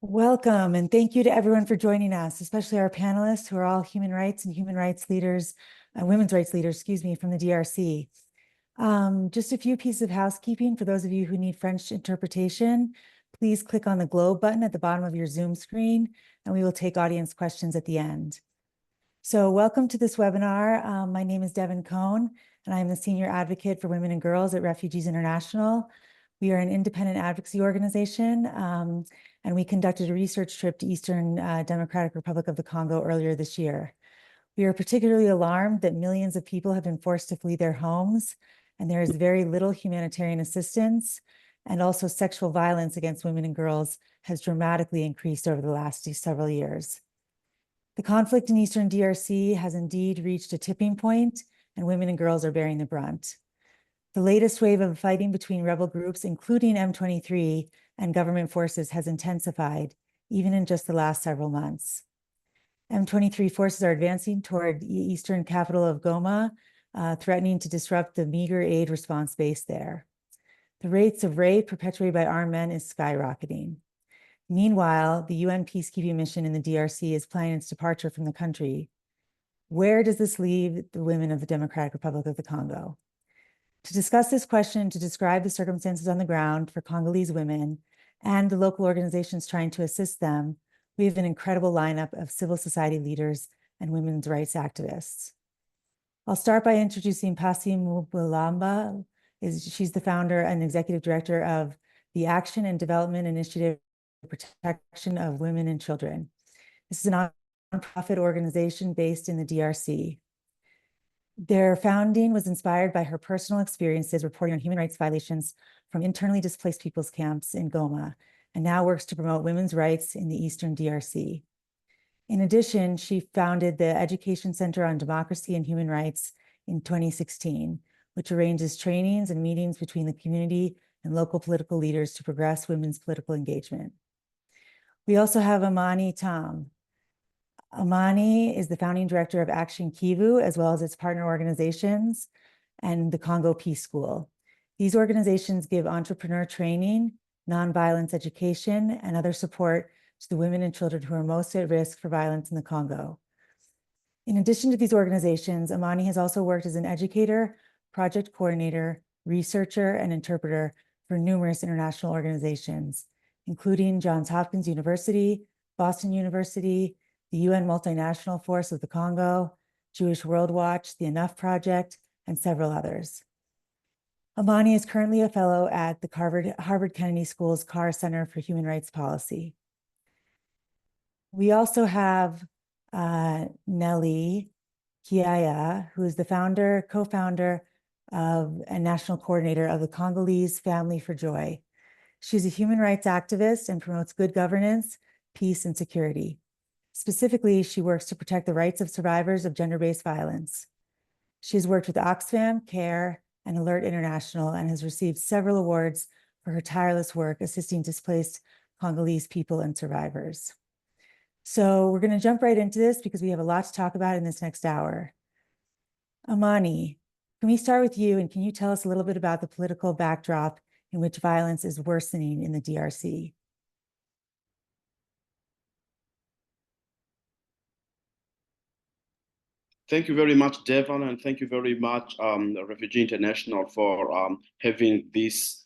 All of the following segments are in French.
Welcome, and thank you to everyone for joining us, especially our panelists who are all human rights and human rights leaders, women's rights leaders, excuse me, from the DRC. Just a few pieces of housekeeping for those of you who need French interpretation. Please click on the globe button at the bottom of your Zoom screen, and we will take audience questions at the end. So welcome to this webinar. My name is Devin Cohn, and I'm the Senior Advocate for Women and Girls at Refugees International. We are an independent advocacy organization, and we conducted a research trip to Eastern Democratic Republic of the Congo earlier this year. We are particularly alarmed that millions of people have been forced to flee their homes, and there is very little humanitarian assistance, and also sexual violence against women and girls has dramatically increased over the last several years. The conflict in Eastern DRC has indeed reached a tipping point, and women and girls are bearing the brunt. The latest wave of fighting between rebel groups, including M23 and government forces, has intensified, even in just the last several months. M23 forces are advancing toward the eastern capital of Goma, threatening to disrupt the meager aid response base there. The rates of rape perpetuated by armed men is skyrocketing. Meanwhile, the UN peacekeeping mission in the DRC is planning its departure from the country. Where does this leave the women of the Democratic Republic of the Congo? To discuss this question, to describe the circumstances on the ground for Congolese women and the local organizations trying to assist them, we have an incredible lineup of civil society leaders and women's rights activists. I'll start by introducing Pasi Mubulamba. She's the founder and executive director of the Action and Development Initiative for Protection of Women and Children. This is a nonprofit organization based in the DRC. Their founding was inspired by her personal experiences reporting on human rights violations from internally displaced people's camps in Goma, and now works to promote women's rights in the Eastern DRC. In addition, she founded the Education Center on Democracy and Human Rights in 2016, which arranges trainings and meetings between the community and local political leaders to progress women's political engagement. We also have Amani Tam. Amani is the founding director of Action Kivu, as well as its partner organizations and the Congo Peace School. These organizations give entrepreneur training, nonviolence education, and other support to the women and children who are most at risk for violence in the Congo. In addition to these organizations, Amani has also worked as an educator, project coordinator, researcher, and interpreter for numerous international organizations, including Johns Hopkins University, Boston University, the UN Multinational Force of the Congo, Jewish World Watch, the Enough Project, and several others. Amani is currently a fellow at the Harvard Kennedy School's Carr Center for Human Rights Policy. We also have Nelly Kiaya, who is the founder, co-founder of and national coordinator of the Congolese Family for Joy. She's a human rights activist and promotes good governance, peace, and security. Specifically, she works to protect the rights of survivors of gender-based violence. She has worked with Oxfam, CARE, and Alert International, and has received several awards for her tireless work assisting displaced Congolese people and survivors. So we're going to jump right into this because we have a lot to talk about in this next hour. Amani, can we start with you, and can you tell us a little bit about the political backdrop in which violence is worsening in the DRC? Thank you very much, Devon, and thank you very much, Refugee International, for having this.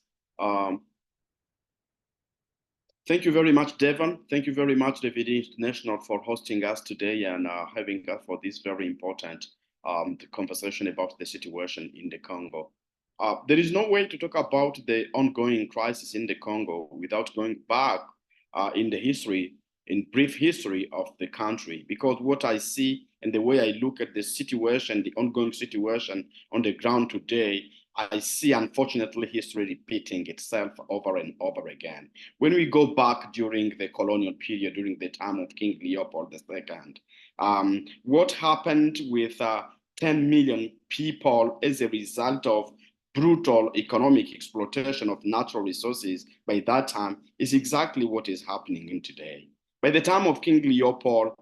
Thank you very much, Devon. Thank you very much, Refugee International, for hosting us today and having us for this very important conversation about the situation in the Congo. There is no way to talk about the ongoing crisis in the Congo without going back in the history, in brief history of the country, because what I see and the way I look at the situation, the ongoing situation on the ground today, I see, unfortunately, history repeating itself over and over again. When we go back during the colonial period, during the time of King Leopold II, what happened with 10 million people as a result of brutal economic exploitation of natural resources by that time is exactly what is happening in today. By the time of King Leopold,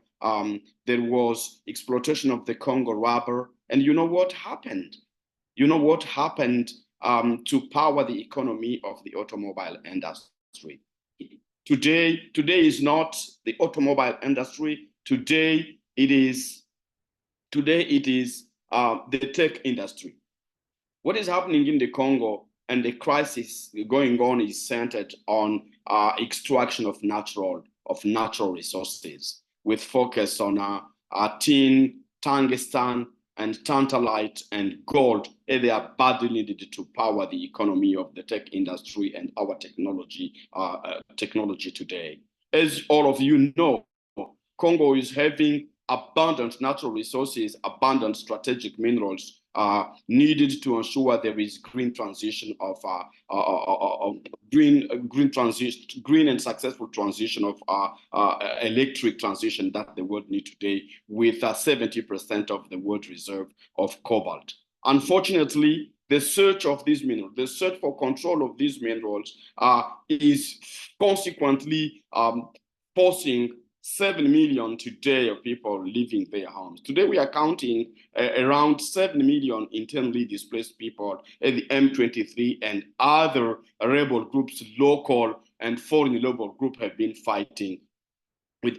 there was exploitation of the Congo rubber. And you know what happened? You know what happened to power the economy of the automobile industry? Today is not the automobile industry. Today it is the tech industry. What is happening in the Congo and the crisis going on is centered on extraction of natural resources, with focus on tin, tungsten, and tantalite and gold. And they are badly needed to power the economy of the tech industry and our technology today. As all of you know, Congo is having abundant natural resources, abundant strategic minerals needed to ensure there is green transition of green and successful transition of electric transition that the world needs today, with 70% of the world reserve of cobalt. Unfortunately, the search of these minerals, the search for control of these minerals is consequently forcing 7 million today of people leaving their homes. Today we are counting around 7 million internally displaced people at the M23 and other rebel groups, local and foreign rebel groups, have been fighting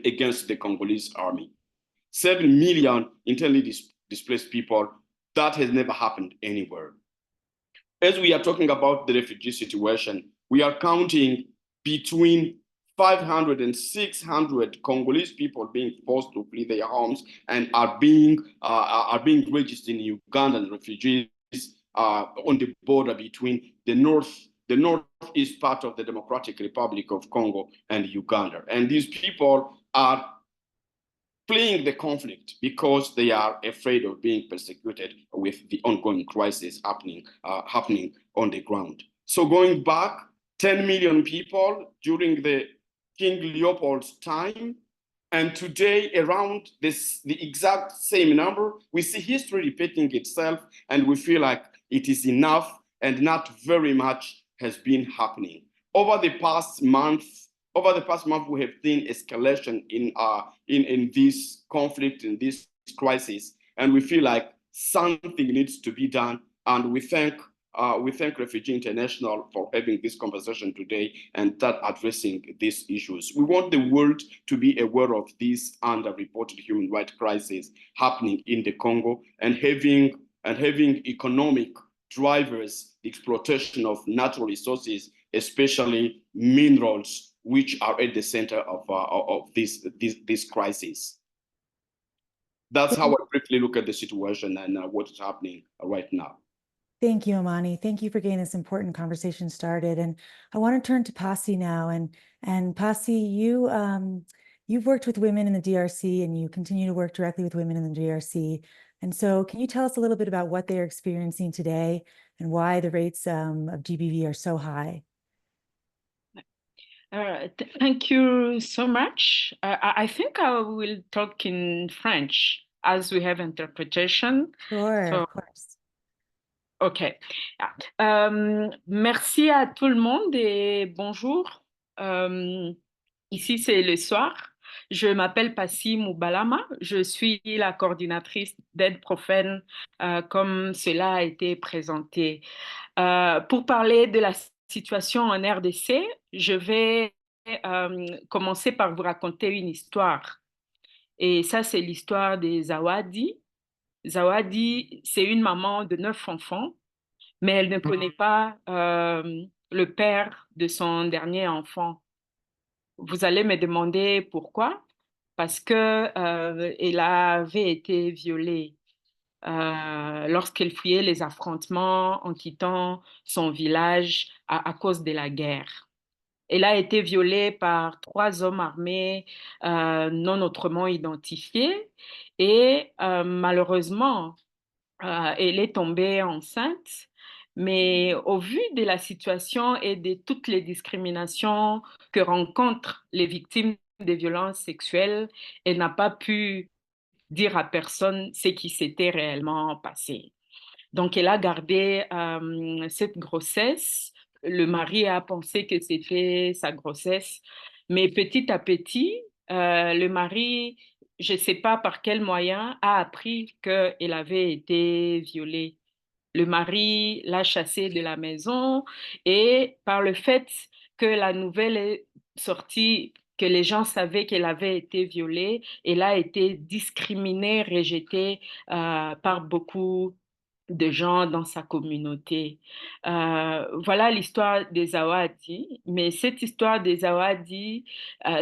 against the Congolese army. 7 million internally displaced people, that has never happened anywhere. As we are talking about the refugee situation, we are counting between 500 and 600 Congolese people being forced to flee their homes and are being registered in Ugandan refugees on the border between the northeast part of the Democratic Republic of Congo and Uganda. And these people are fleeing the conflict because they are afraid of being persecuted with the ongoing crisis happening on the ground. So going back, 10 million people during the King Leopold's time, and today around the exact same number. We see history repeating itself, and we feel like it is enough and not very much has been happening. Over the past month, we have seen escalation in this conflict, in this crisis, and we feel like something needs to be done. And we thank Refugee International for having this conversation today and start addressing these issues. We want the world to be aware of this underreported human rights crisis happening in the Congo, and having economic drivers, the exploitation of natural resources, especially minerals, which are at the center of this crisis. That's how I briefly look at the situation and what is happening right now. Thank you, Amani. Thank you for getting this important conversation started. And I want to turn to Pasi now. And Pasi, you've worked with women in the DRC, and you continue to work directly with women in the DRC. And so can you tell us a little bit about what they're experiencing today and why the rates of GBV are so high? Thank you so much. I think I will talk in French as we have interpretation. Sure, of course. OK. Merci à tout le monde et bonjour. Ici, c'est le soir. Je m'appelle Pasi Moubalama. Je suis la coordinatrice d'aide profane, comme cela a été présenté. Pour parler de la situation en RDC, je vais commencer par vous raconter une histoire. Et ça, c'est l'histoire des Zawadi. Zawadi, c'est une maman de 9 enfants, mais elle ne connaît pas le père de son dernier enfant. Vous allez me demander pourquoi? Parce qu'elle avait été violée lorsqu'elle fuyait les affrontements en quittant son village à cause de la guerre. Elle a été violée par 3 hommes armés non autrement identifiés et malheureusement, elle est tombée enceinte. Mais au vu de la situation et de toutes les discriminations que rencontrent les victimes de violences sexuelles, elle n'a pas pu dire à personne ce qui s'était réellement passé. Donc, elle a gardé cette grossesse. Le mari a pensé que c'était sa grossesse. Mais petit à petit, le mari, je ne sais pas par quel moyen, a appris qu'elle avait été violée. Le mari l'a chassée de la maison et par le fait que la nouvelle est sortie, que les gens savaient qu'elle avait été violée, elle a été discriminée, rejetée par beaucoup de gens dans sa communauté. Voilà l'histoire des Awadi, mais cette histoire des Awadi,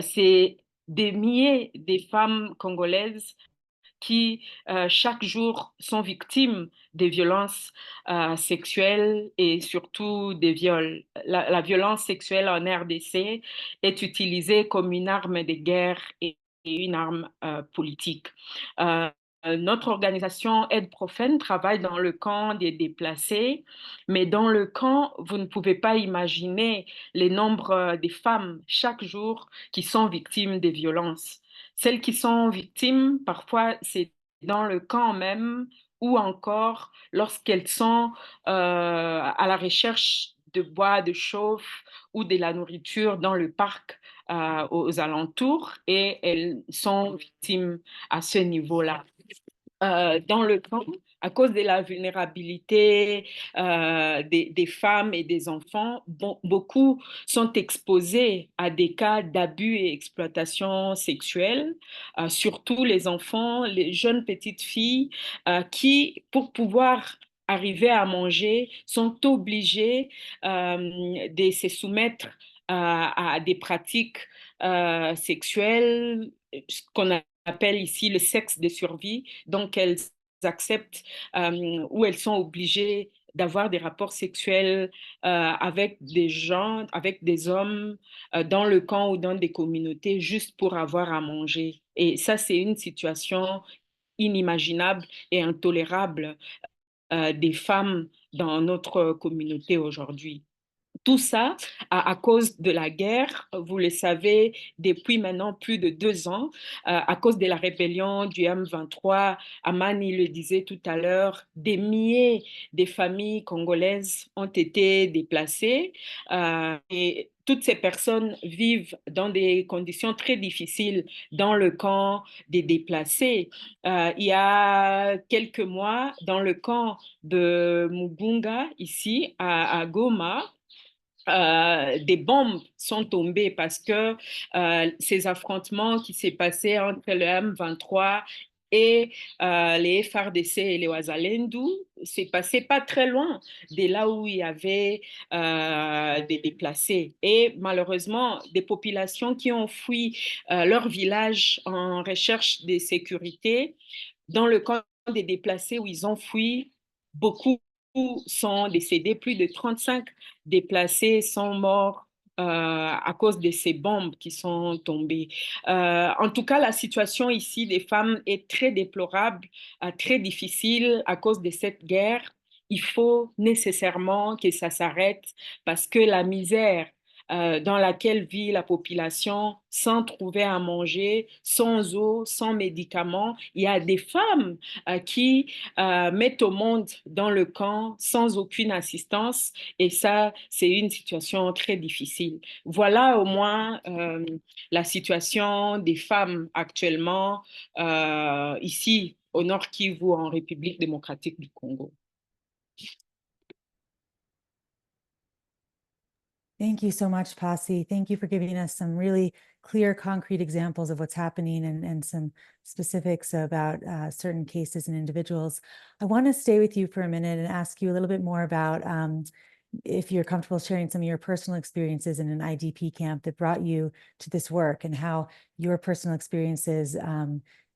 c'est des milliers de femmes congolaises qui chaque jour sont victimes des violences sexuelles et surtout des viols. La violence sexuelle en RDC est utilisée comme une arme de guerre et une arme politique. Euh, notre organisation Aide Profane travaille dans le camp des déplacés, mais dans le camp, vous ne pouvez pas imaginer les nombres des femmes chaque jour qui sont victimes des violences. Celles qui sont victimes, parfois, c'est dans le camp même ou encore lorsqu'elles sont à la recherche de bois, de chauffe ou de la nourriture dans le parc aux alentours et elles sont victimes à ce niveau-là. Dans le camp, à cause de la vulnérabilité des femmes et des enfants, beaucoup sont exposés à des cas d'abus et exploitation sexuelle, surtout les enfants, les jeunes petites filles qui, pour pouvoir arriver à manger, sont obligées de se soumettre à des pratiques sexuelles, ce qu'on appelle ici le sexe de survie. Donc, elles acceptent ou elles sont obligées d'avoir des rapports sexuels avec des gens, avec des hommes dans le camp ou dans des communautés juste pour avoir à manger. Et ça, c'est une situation inimaginable et intolérable des femmes dans notre communauté aujourd'hui. Tout ça à cause de la guerre, vous le savez, depuis maintenant plus de 2 ans, à cause de la rébellion du M23, Amani le disait tout à l'heure, des milliers de familles congolaises ont été déplacées et toutes ces personnes vivent dans des conditions très difficiles dans le camp des déplacés. Il y a quelques mois, dans le camp de Mugunga, ici à Goma, des bombes sont tombées parce que ces affrontements qui s'est passé entre le M23 et les FARDC et les Ouazalendou s'est passé pas très loin de là où il y avait des déplacés. Et malheureusement, des populations qui ont fui leur village en recherche de sécurité, dans le camp des déplacés où ils ont fui, beaucoup sont décédés, plus de 35 déplacés sont morts à cause de ces bombes qui sont tombées. En tout cas, la situation ici des femmes est très déplorable, très difficile à cause de cette guerre. Il faut nécessairement que ça s'arrête parce que la misère dans laquelle vit la population sans trouver à manger, sans eau, sans médicaments. Il y a des femmes qui mettent au monde dans le camp sans aucune assistance et ça, c'est une situation très difficile. Voilà au moins la situation des femmes actuellement ici au Nord Kivu en République démocratique du Congo. Thank you so much, Pasi. Thank you for giving us some really clear, concrete examples of what's happening and some specifics about certain cases and individuals. I want to stay with you for a minute and ask you a little bit more about if you're comfortable sharing some of your personal experiences in an IDP camp that brought you to this work and how your personal experiences,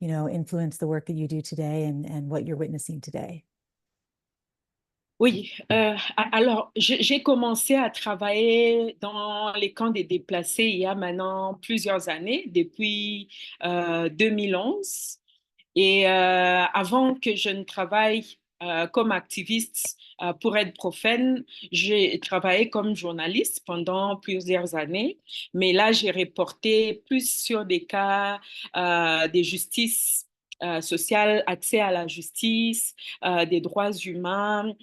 influence the work that you do today and what you're witnessing today. Oui, alors j'ai commencé à travailler dans les camps des déplacés il y a maintenant plusieurs années, depuis 2011. Et avant que je ne travaille comme activiste pour Aide Profane, j'ai travaillé comme journaliste pendant plusieurs années. Mais là, j'ai reporté plus sur des cas de justice sociale, accès à la justice, des droits humains.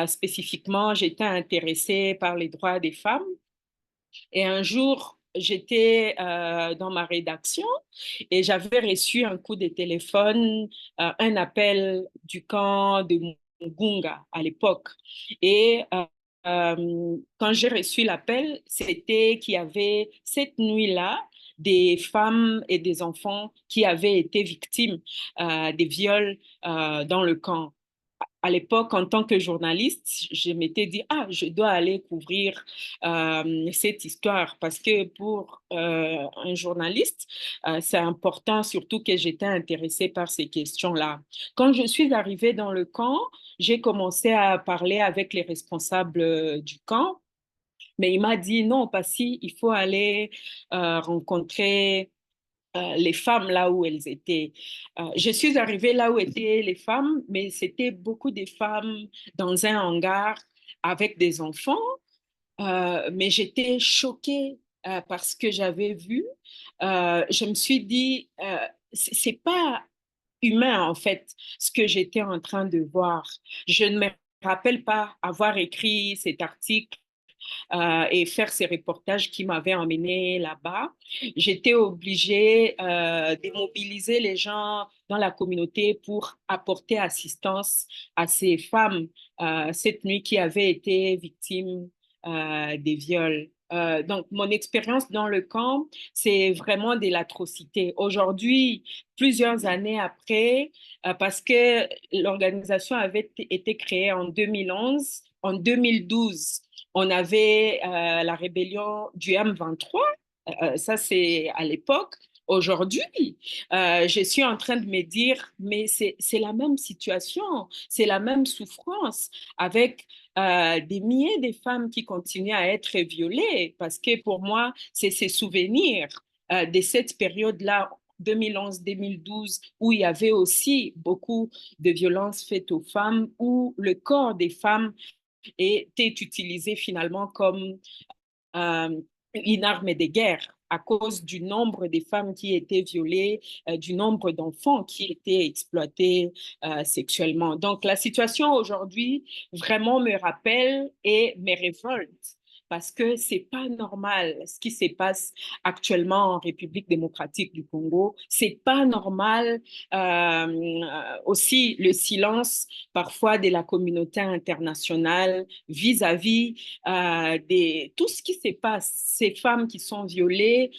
Spécifiquement, j'étais intéressée par les droits des femmes. Et un jour, j'étais dans ma rédaction et j'avais reçu un coup de téléphone, un appel du camp de Mugunga à l'époque. Et quand j'ai reçu l'appel, c'était qu'il y avait cette nuit-là des femmes et des enfants qui avaient été victimes des viols dans le camp. À l'époque, en tant que journaliste, je m'étais dit, ah, je dois aller couvrir cette histoire parce que pour un journaliste, c'est important, surtout que j'étais intéressée par ces questions-là. Quand je suis arrivée dans le camp, j'ai commencé à parler avec les responsables du camp, mais il m'a dit, non, Passy, il faut aller rencontrer les femmes là où elles étaient. Je suis arrivée là où étaient les femmes, mais c'était beaucoup de femmes dans un hangar avec des enfants. Mais j'étais choquée par ce que j'avais vu. Je me suis dit, c'est pas humain en fait ce que j'étais en train de voir. Je ne me rappelle pas avoir écrit cet article et faire ces reportages qui m'avaient emmené là-bas. J'étais obligée de mobiliser les gens dans la communauté pour apporter assistance à ces femmes cette nuit qui avaient été victimes des viols. Donc, mon expérience dans le camp, c'est vraiment de l'atrocité. Aujourd'hui, plusieurs années après, parce que l'organisation avait été créée en 2011, en 2012, on avait la rébellion du M23, ça c'est à l'époque. Aujourd'hui, je suis en train de me dire, mais c'est la même situation, c'est la même souffrance avec des milliers de femmes qui continuent à être violées, parce que pour moi, c'est ces souvenirs de cette période-là, 2011-2012, où il y avait aussi beaucoup de violences faites aux femmes, où le corps des femmes était utilisé finalement comme une arme de guerre à cause du nombre de femmes qui étaient violées, du nombre d'enfants qui étaient exploités sexuellement. Donc la situation aujourd'hui vraiment me rappelle et me révolte parce que c'est pas normal ce qui se passe actuellement en République démocratique du Congo. C'est pas normal aussi le silence parfois de la communauté internationale vis-à-vis tout ce qui se passe, ces femmes qui sont violées,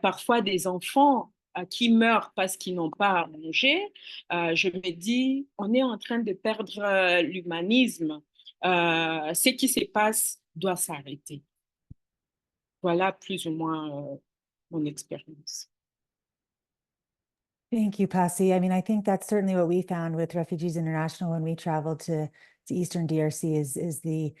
parfois des enfants qui meurent parce qu'ils n'ont pas à manger. Je me dis, on est en train de perdre l'humanisme. Ce qui se passe doit s'arrêter. Voilà plus ou moins mon expérience. Thank you, Passy. I mean, I think that's certainly what we found with Refugees International when we traveled to Eastern DRC is the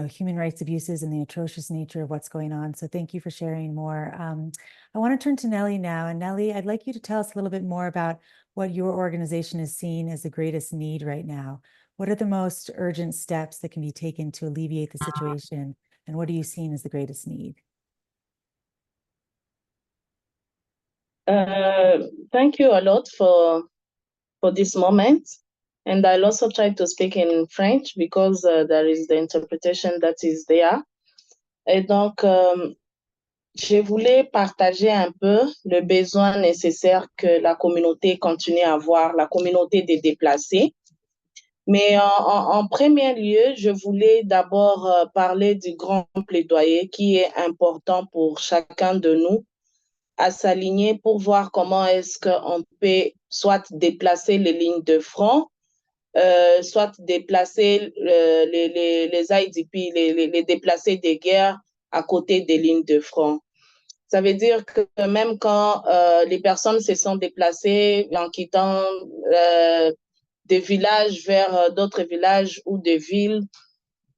human rights abuses and the atrocious nature of what's going on. So thank you for sharing more. I want to turn to Nellie now. And Nellie, I'd like you to tell us a little bit more about what your organization is seeing as the greatest need right now. What are the most urgent steps that can be taken to alleviate the situation? And what are you seeing as the greatest need? Thank you a lot for this moment. And I'll also try to speak in French because there is the interpretation that is there. Et donc, je voulais partager un peu le besoin nécessaire que la communauté continue à avoir, la communauté des déplacés. Mais en premier lieu, je voulais d'abord parler du grand plaidoyer qui est important pour chacun de nous à s'aligner pour voir comment est-ce qu'on peut soit déplacer les lignes de front, soit déplacer les IDP, les déplacés des guerres à côté des lignes de front. Ça veut dire que même quand les personnes se sont déplacées en quittant des villages vers d'autres villages ou des villes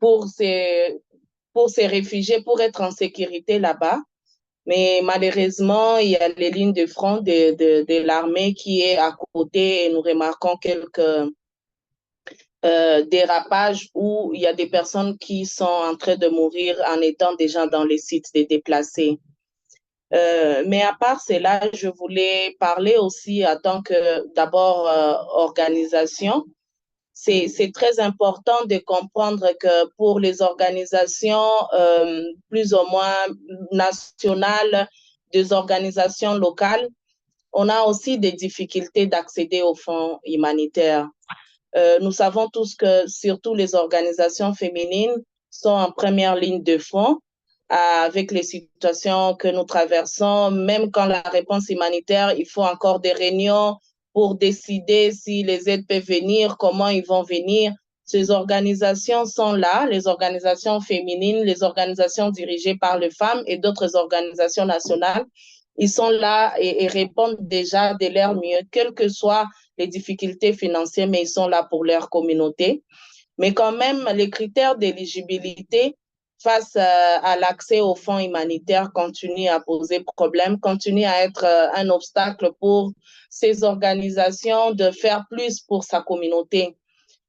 pour se réfugier, pour être en sécurité là-bas, mais malheureusement, il y a les lignes de front de l'armée qui est à côté et nous remarquons quelques dérapages où il y a des personnes qui sont en train de mourir en étant déjà dans les sites des déplacés. Mais à part cela, je voulais parler aussi en tant que d'abord organisation. C'est très important de comprendre que pour les organisations plus ou moins nationales, des organisations locales, on a aussi des difficultés d'accéder aux fonds humanitaires. Nous savons tous que surtout les organisations féminines sont en première ligne de front avec les situations que nous traversons. Même quand la réponse humanitaire, il faut encore des réunions pour décider si les aides peuvent venir, comment ils vont venir. Ces organisations sont là, les organisations féminines, les organisations dirigées par les femmes et d'autres organisations nationales. Ils sont là et répondent déjà de leur mieux, quelles que soient les difficultés financières, mais ils sont là pour leur communauté. Mais quand même, les critères d'éligibilité face à l'accès aux fonds humanitaires continuent à poser problème, continuent à être un obstacle pour ces organisations de faire plus pour sa communauté.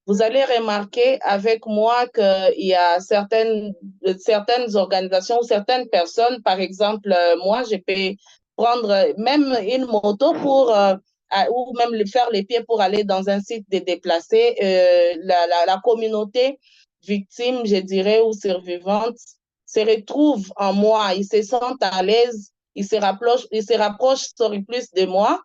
Vous allez remarquer avec moi qu'il y a certaines organisations, certaines personnes, par exemple, moi, je peux prendre même une moto pour, ou même faire les pieds pour aller dans un site de déplacés. La communauté victime, je dirais, ou survivante, se retrouve en moi. Ils se sentent à l'aise, ils se rapprochent plus de moi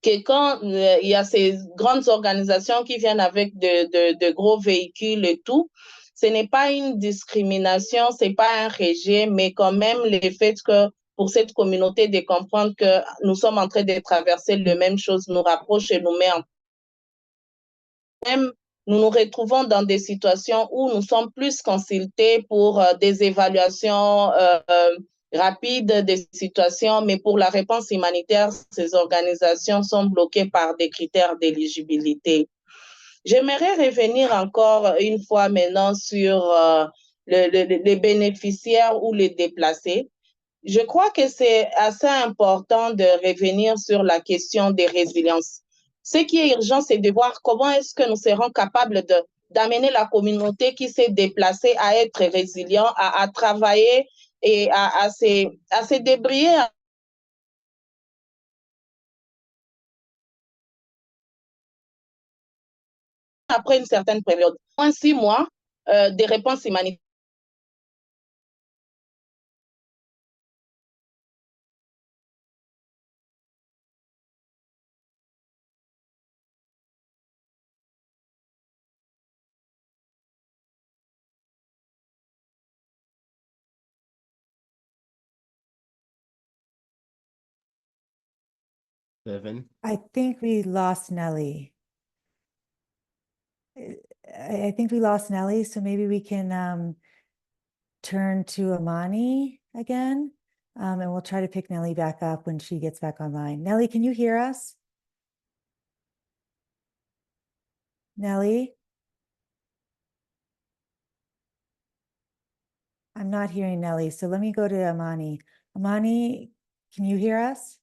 que quand il y a ces grandes organisations qui viennent avec de gros véhicules et tout, ce n'est pas une discrimination, ce n'est pas un rejet, mais quand même le fait que pour cette communauté de comprendre que nous sommes en train de traverser la même chose nous rapproche et nous met en même. Nous nous retrouvons dans des situations où nous sommes plus consultés pour des évaluations rapides des situations, mais pour la réponse humanitaire, ces organisations sont bloquées par des critères d'éligibilité. J'aimerais revenir encore une fois maintenant sur les bénéficiaires ou les déplacés. Je crois que c'est assez important de revenir sur la question des résiliences. Ce qui est urgent, c'est de voir comment est-ce que nous serons capables d'amener la communauté qui s'est déplacée à être résilient, à travailler et à se débrouiller après une certaine période. En 6 mois, des réponses humanitaires Devin. I think we lost Nelly. I think we lost Nelly, so maybe we can turn to Amani again, and we'll try to pick Nelly back up when she gets back online. Nelly, can you hear us? Nelly? I'm not hearing Nelly, so let me go to Amani. Amani, can you hear us?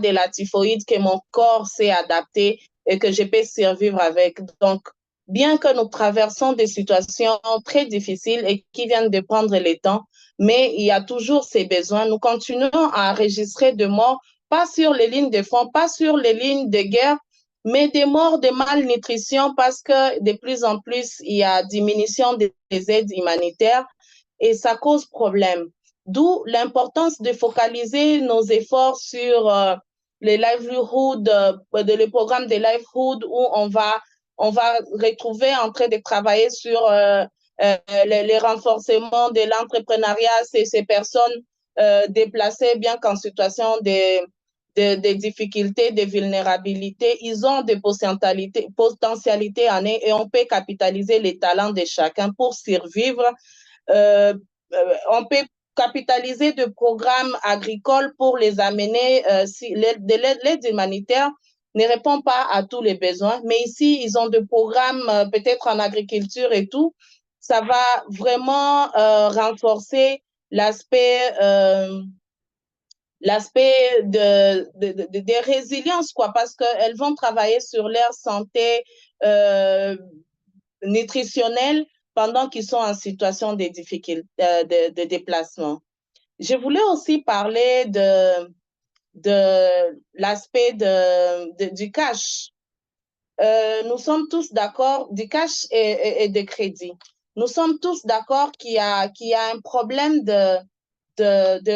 de la typhoïde que mon corps s'est adapté et que je peux survivre avec. Donc, bien que nous traversons des situations très difficiles et qui viennent de prendre le temps, mais il y a toujours ces besoins. Nous continuons à enregistrer des morts, pas sur les lignes de front, pas sur les lignes de guerre, mais des morts de malnutrition parce que de plus en plus, il y a diminution des aides humanitaires et ça cause problème. D'où l'importance de focaliser nos efforts sur les livelihoods, le programme de livelihood où on va retrouver en train de travailler sur les renforcements de l'entrepreneuriat, ces personnes déplacées, bien qu'en situation de difficultés, de vulnérabilité, ils ont des potentialités en eux et on peut capitaliser les talents de chacun pour survivre. On peut capitaliser de programmes agricoles pour les amener, si l'aide humanitaire ne répond pas à tous les besoins, mais ici, ils ont des programmes peut-être en agriculture et tout. Ça va vraiment renforcer l'aspect de résilience, quoi, parce qu'elles vont travailler sur leur santé nutritionnelle pendant qu'ils sont en situation de difficulté de déplacement. Je voulais aussi parler de l'aspect du cash. Nous sommes tous d'accord, du cash et de crédit. Nous sommes tous d'accord qu'il y a un problème de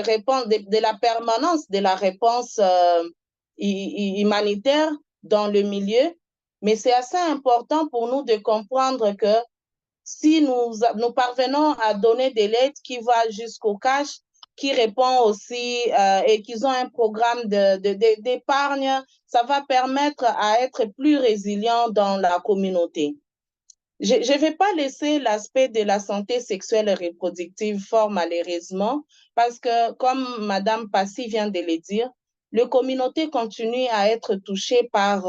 réponse, de la permanence de la réponse humanitaire dans le milieu, mais c'est assez important pour nous de comprendre que si nous parvenons à donner de l'aide qui va jusqu'au cash, qui répond aussi et qu'ils ont un programme d'épargne, ça va permettre à être plus résilient dans la communauté. Je ne vais pas laisser l'aspect de la santé sexuelle et reproductive fort malheureusement, parce que comme Madame Passy vient de le dire, la communauté continue à être touchée par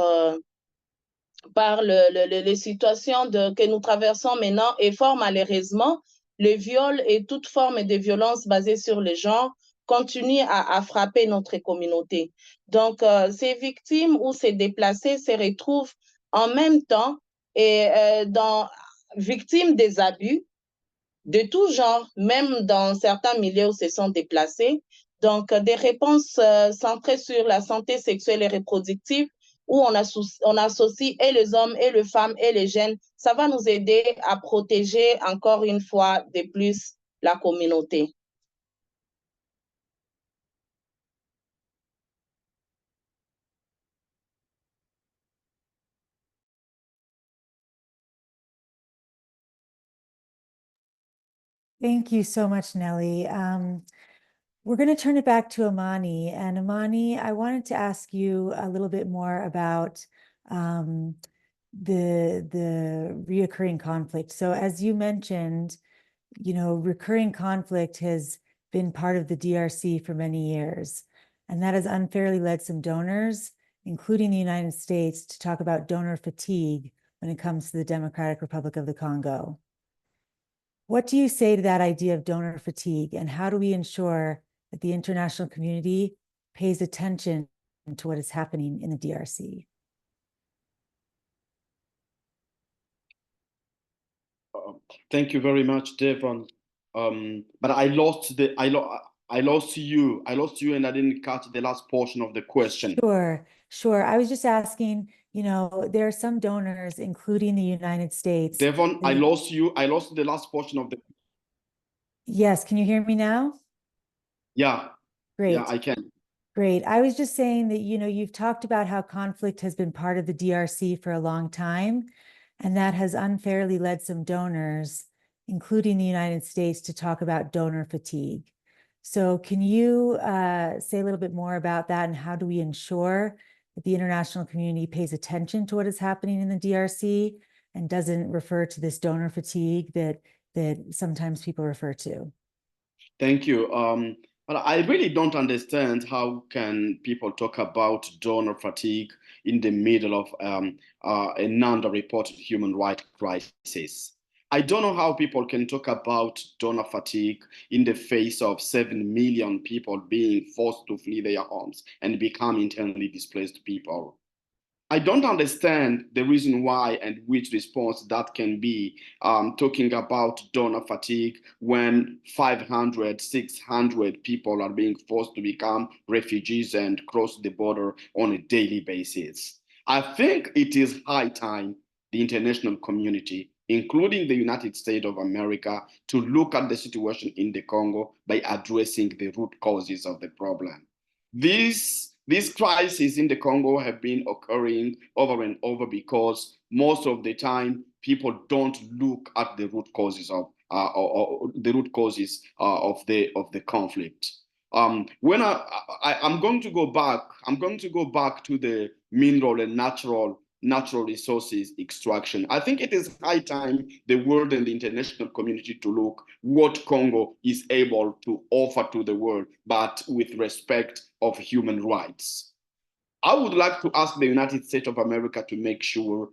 les situations que nous traversons maintenant et fort malheureusement, le viol et toute forme de violence basée sur le genre continue à frapper notre communauté. Donc, ces victimes ou ces déplacés se retrouvent en même temps et victimes des abus de tout genre, même dans certains milieux où se sont déplacés. Donc, des réponses centrées sur la santé sexuelle et reproductive où on associe et les hommes, et les femmes, et les jeunes. Ça va nous aider à protéger encore une fois de plus la communauté. Thank you so much, Nelly. We're going to turn it back to Amani. And Amani, I wanted to ask you a little bit more about the reoccurring conflict. So as you mentioned, you know, recurring conflict has been part of the DRC for many years, and that has unfairly led some donors, including the United States, to talk about donor fatigue when it comes to the Democratic Republic of the Congo. What do you say to that idea of donor fatigue, and how do we ensure that the international community pays attention to what is happening in the DRC? Thank you very much, Devon. But I lost you, and I didn't catch the last portion of the question. Sure. I was just asking, you know, there are some donors, including the United States. Devon, I lost you. I lost the last portion of the. Yes, can you hear me now? Yeah. Great. Yeah, I can. Great. I was just saying that, you know, you've talked about how conflict has been part of the DRC for a long time, and that has unfairly led some donors, including the United States, to talk about donor fatigue. So can you say a little bit more about that, and how do we ensure that the international community pays attention to what is happening in the DRC and doesn't refer to this donor fatigue that sometimes people refer to? Thank you. But I really don't understand how can people talk about donor fatigue in the middle of an under-reported human rights crisis. I don't know how people can talk about donor fatigue in the face of 7 million people being forced to flee their homes and become internally displaced people. I don't understand the reason why and which response that can be talking about donor fatigue when 500, 600 people are being forced to become refugees and cross the border on a daily basis. I think it is high time the international community, including the United States of America, to look at the situation in the Congo by addressing the root causes of the problem. These crises in the Congo have been occurring over and over because most of the time people don't look at the root causes of the conflict. When I'm going to go back to the mineral and natural resources extraction. I think it is high time the world and the international community to look what Congo is able to offer to the world, but with respect of human rights. I would like to ask the United States of America to make sure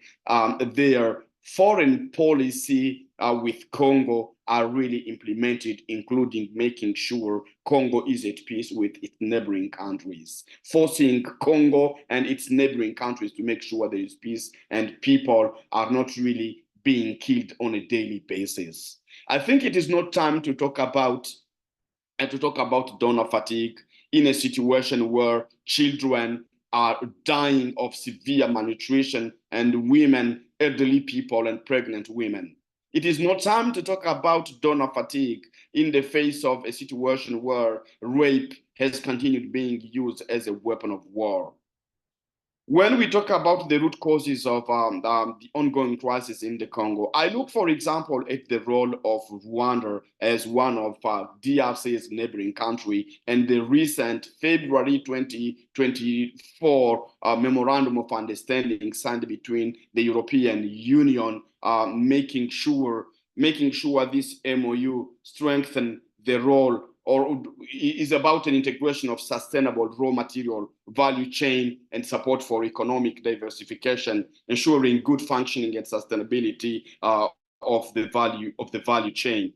their foreign policy with Congo are really implemented, including making sure Congo is at peace with its neighboring countries, forcing Congo and its neighboring countries to make sure there is peace and people are not really being killed on a daily basis. I think it is not time to talk about donor fatigue in a situation where children are dying of severe malnutrition and women, elderly people, and pregnant women. It is not time to talk about donor fatigue in the face of a situation where rape has continued being used as a weapon of war. When we talk about the root causes of the ongoing crisis in the Congo, I look, for example, at the role of Rwanda as one of DRC's neighboring country, and the recent February 2024 memorandum of understanding signed between the European Union, making sure this MOU strengthen the role, or is about an integration of sustainable raw material value chain and support for economic diversification, ensuring good functioning and sustainability of the value chain.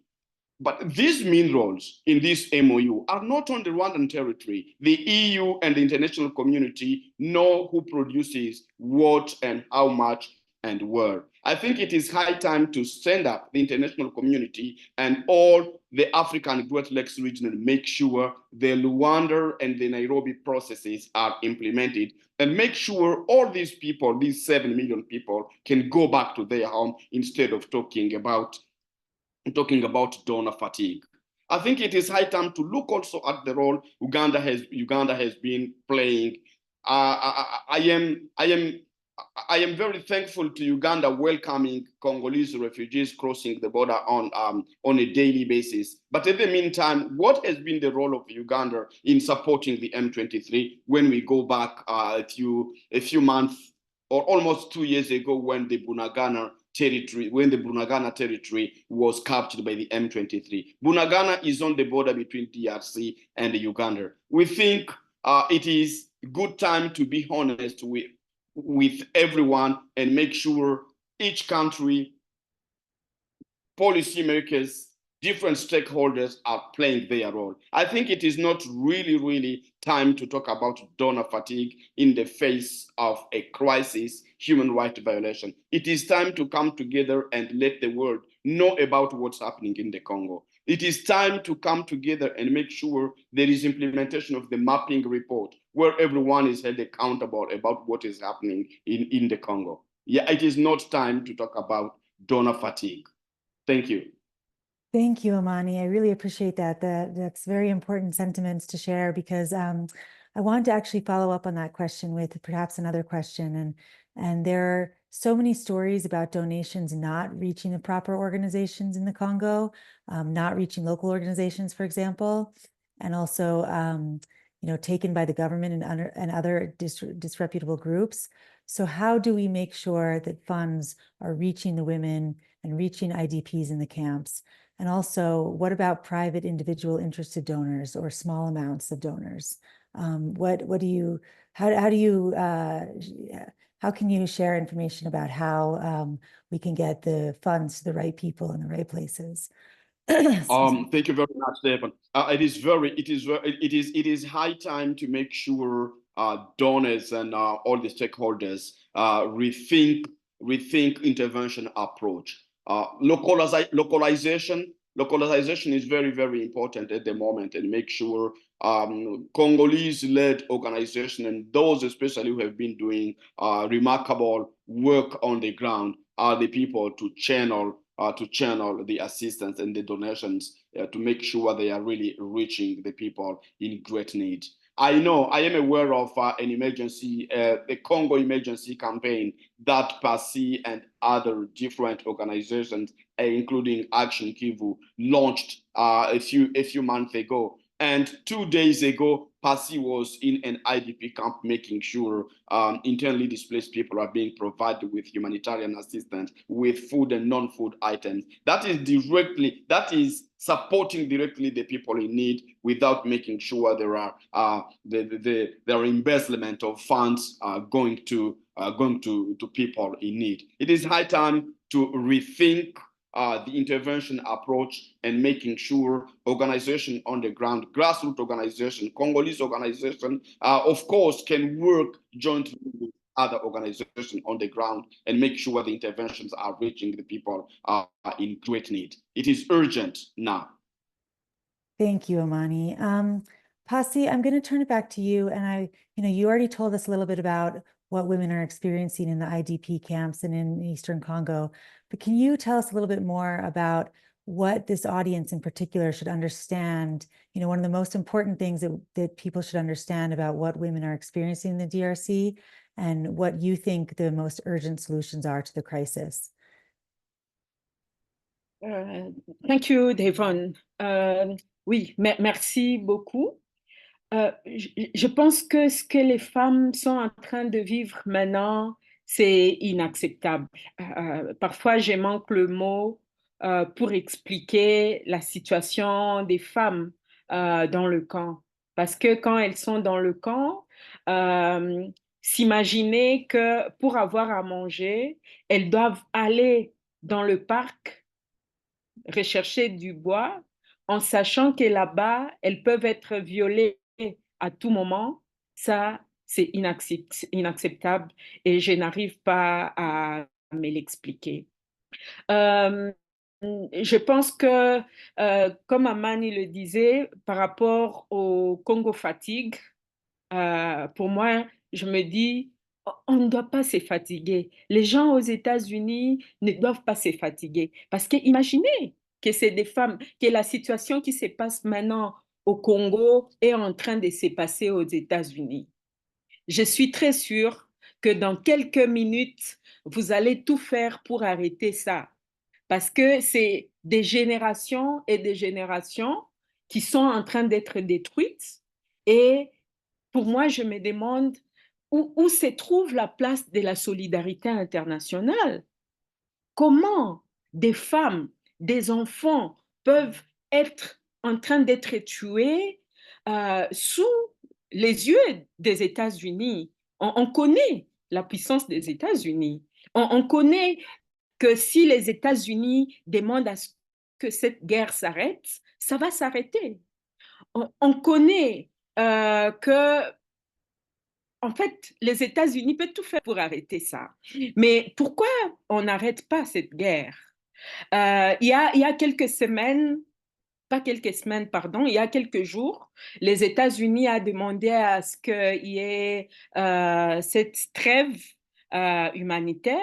But these minerals in this MOU are not on the Rwandan territory. The EU and the international community know who produces what and how much and where. I think it is high time to stand up the international community and all the African Great Lakes region and make sure the Luanda and the Nairobi processes are implemented, and make sure all these people, these 7 million people, can go back to their home instead of talking about donor fatigue. I think it is high time to look also at the role Uganda has been playing. I am very thankful to Uganda welcoming Congolese refugees crossing the border on a daily basis. But in the meantime, what has been the role of Uganda in supporting the M23 when we go back a few months or almost 2 years ago when the Bunagana territory was captured by the M23. Bunagana is on the border between DRC and Uganda. We think it is good time to be honest with everyone and make sure each country, policymakers, different stakeholders are playing their role. I think it is not really time to talk about donor fatigue in the face of a crisis, human rights violation. It is time to come together and let the world know about what's happening in the Congo. It is time to come together and make sure there is implementation of the mapping report where everyone is held accountable about what is happening in the Congo. Yeah, it is not time to talk about donor fatigue. Thank you. Thank you, Amani. I really appreciate that. That's very important sentiments to share, because I wanted to actually follow up on that question with perhaps another question. And there are so many stories about donations not reaching the proper organizations in the Congo, not reaching local organizations, for example, and also taken by the government and other disreputable groups. So how do we make sure that funds are reaching the women and reaching IDPs in the camps? And also, what about private individual interested donors or small amounts of donors? How can you share information about how we can get the funds to the right people in the right places? Thank you very much, Stephen. It is high time to make sure donors and all the stakeholders rethink intervention approach. Localization is very important at the moment, and make sure Congolese-led organization and those especially who have been doing remarkable work on the ground are the people to channel the assistance and the donations to make sure they are really reaching the people in great need. I am aware of an emergency, the Congo emergency campaign that PACI and other different organizations, including Action Kivu, launched a few months ago. And 2 days ago, PACI was in an IDP camp making sure internally displaced people are being provided with humanitarian assistance, with food and non-food items. That is supporting directly the people in need without making sure there are embezzlement of funds going to people in need. It is high time to rethink the intervention approach and making sure organization on the ground, grassroots organization, Congolese organization, of course, can work jointly with other organizations on the ground and make sure the interventions are reaching the people in great need. It is urgent now. Thank you, Amani. PACI, I'm going to turn it back to you. And you already told us a little bit about what women are experiencing in the IDP camps and in Eastern Congo. But can you tell us a little bit more about what this audience in particular should understand? One of the most important things that people should understand about what women are experiencing in the DRC and what you think the most urgent solutions are to the crisis. Thank you, Devon. Oui, merci beaucoup. Je pense que ce que les femmes sont en train de vivre maintenant, c'est inacceptable. Parfois, je manque le mot pour expliquer la situation des femmes dans le camp. Parce que quand elles sont dans le camp, s'imaginer que pour avoir à manger, elles doivent aller dans le parc rechercher du bois en sachant que là-bas, elles peuvent être violées à tout moment, ça, c'est inacceptable et je n'arrive pas à me l'expliquer. Je pense que, comme Amani le disait, par rapport au Congo fatigue, pour moi, je me dis, on ne doit pas se fatiguer. Les gens aux États-Unis ne doivent pas se fatiguer. Parce que imaginez que c'est des femmes, que la situation qui se passe maintenant au Congo est en train de se passer aux États-Unis. Je suis très sûre que dans quelques minutes, vous allez tout faire pour arrêter ça. Parce que c'est des générations et des générations qui sont en train d'être détruites. Et pour moi, je me demande où se trouve la place de la solidarité internationale. Comment des femmes, des enfants peuvent être en train d'être tués sous les yeux des États-Unis? On connaît la puissance des États-Unis. On connaît que si les États-Unis demandent à ce que cette guerre s'arrête, ça va s'arrêter. On connaît que en fait, les États-Unis peuvent tout faire pour arrêter ça. Mais pourquoi on n'arrête pas cette guerre? Il y a quelques semaines, pas quelques semaines, pardon, il y a quelques jours, les États-Unis ont demandé à ce qu'il y ait cette trêve humanitaire.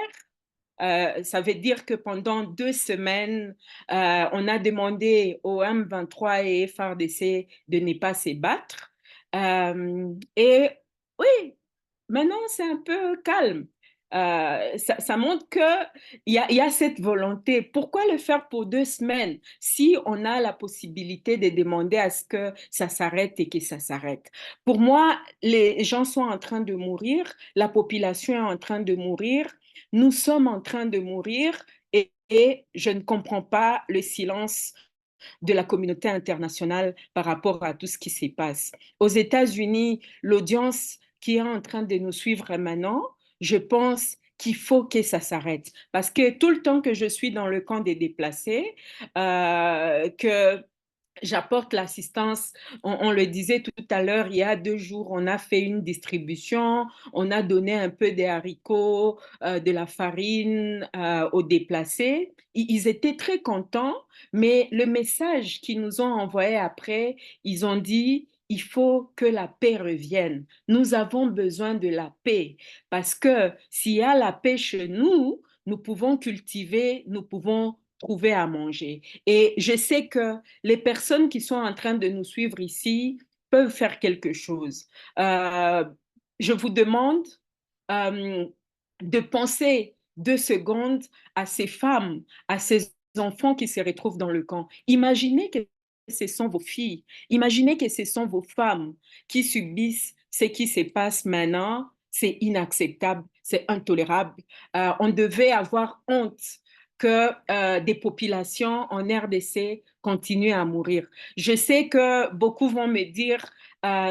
Ça veut dire que pendant 2 semaines, on a demandé au M23 et FARDC de ne pas se battre. Et oui, maintenant c'est un peu calme. Ça montre qu'il y a cette volonté. Pourquoi le faire pour 2 semaines si on a la possibilité de demander à ce que ça s'arrête et que ça s'arrête? Pour moi, les gens sont en train de mourir, la population est en train de mourir, nous sommes en train de mourir et je ne comprends pas le silence de la communauté internationale par rapport à tout ce qui se passe. Aux États-Unis, l'audience qui est en train de nous suivre maintenant, je pense qu'il faut que ça s'arrête. Parce que tout le temps que je suis dans le camp des déplacés, que j'apporte l'assistance, on le disait tout à l'heure, il y a 2 jours, on a fait une distribution, on a donné un peu des haricots, de la farine aux déplacés. Ils étaient très contents, mais le message qu'ils nous ont envoyé après, ils ont dit, il faut que la paix revienne. Nous avons besoin de la paix parce que s'il y a la paix chez nous, nous pouvons cultiver, nous pouvons trouver à manger. Et je sais que les personnes qui sont en train de nous suivre ici peuvent faire quelque chose. Je vous demande de penser 2 secondes à ces femmes, à ces enfants qui se retrouvent dans le camp. Imaginez que ce sont vos filles, imaginez que ce sont vos femmes qui subissent ce qui se passe maintenant. C'est inacceptable, c'est intolérable. On devait avoir honte que des populations en RDC continuent à mourir. Je sais que beaucoup vont me dire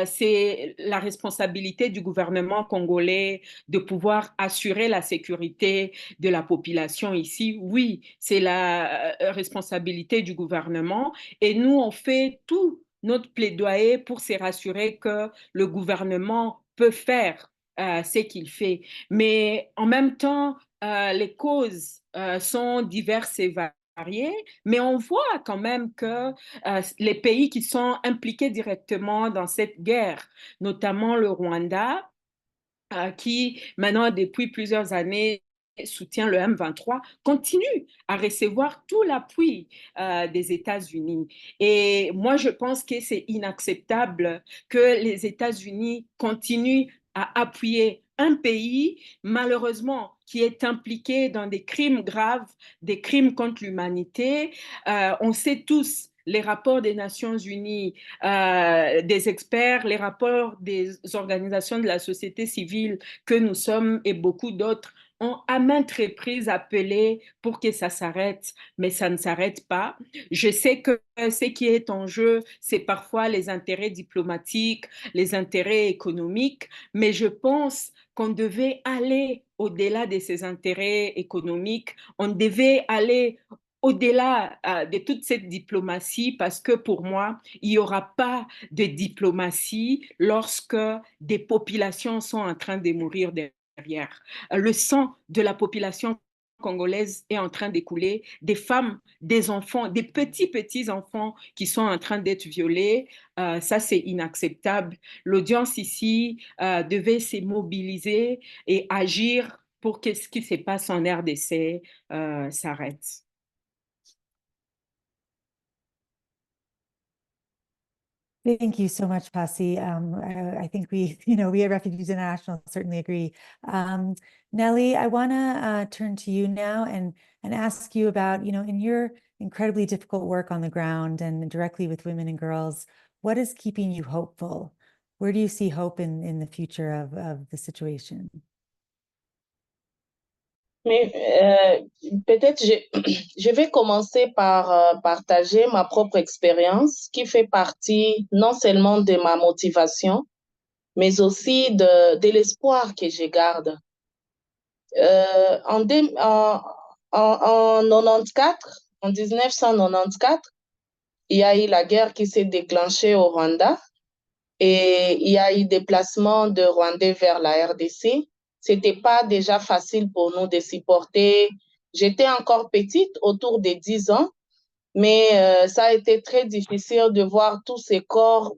c'est la responsabilité du gouvernement congolais de pouvoir assurer la sécurité de la population ici. Oui, c'est la responsabilité du gouvernement et nous, on fait tout notre plaidoyer pour se rassurer que le gouvernement peut faire ce qu'il fait. Mais en même temps, les causes sont diverses et variées, mais on voit quand même que les pays qui sont impliqués directement dans cette guerre, notamment le Rwanda, qui maintenant depuis plusieurs années soutient le M23, continue à recevoir tout l'appui des États-Unis. Et moi, je pense que c'est inacceptable que les États-Unis continuent à appuyer un pays, malheureusement, qui est impliqué dans des crimes graves, des crimes contre l'humanité. On sait tous les rapports des Nations Unies, des experts, les rapports des organisations de la société civile que nous sommes et beaucoup d'autres ont à maintes reprises appelé pour que ça s'arrête, mais ça ne s'arrête pas. Je sais que ce qui est en jeu, c'est parfois les intérêts diplomatiques, les intérêts économiques, mais je pense qu'on devait aller au-delà de ces intérêts économiques, on devait aller au-delà de toute cette diplomatie, parce que pour moi, il n'y aura pas de diplomatie lorsque des populations sont en train de mourir derrière. Le sang de la population congolaise est en train d'écouler, des femmes, des enfants, des petits enfants qui sont en train d'être violés. Ça, c'est inacceptable. L'audience ici devait se mobiliser et agir pour que ce qui se passe en RDC s'arrête. Thank you so much, Pasi. I think we, we at Refugees International certainly agree. Nelly, I want to turn to you now and ask you about, in your incredibly difficult work on the ground and directly with women and girls, what is keeping you hopeful? Where do you see hope in the future of the situation? Mais peut-être je vais commencer par partager ma propre expérience qui fait partie non seulement de ma motivation, mais aussi de l'espoir que je garde. En 1994, il y a eu la guerre qui s'est déclenchée au Rwanda et il y a eu déplacement de Rwandais vers la RDC. C'était pas déjà facile pour nous de supporter. J'étais encore petite, autour de 10 ans, mais ça a été très difficile de voir tous ces corps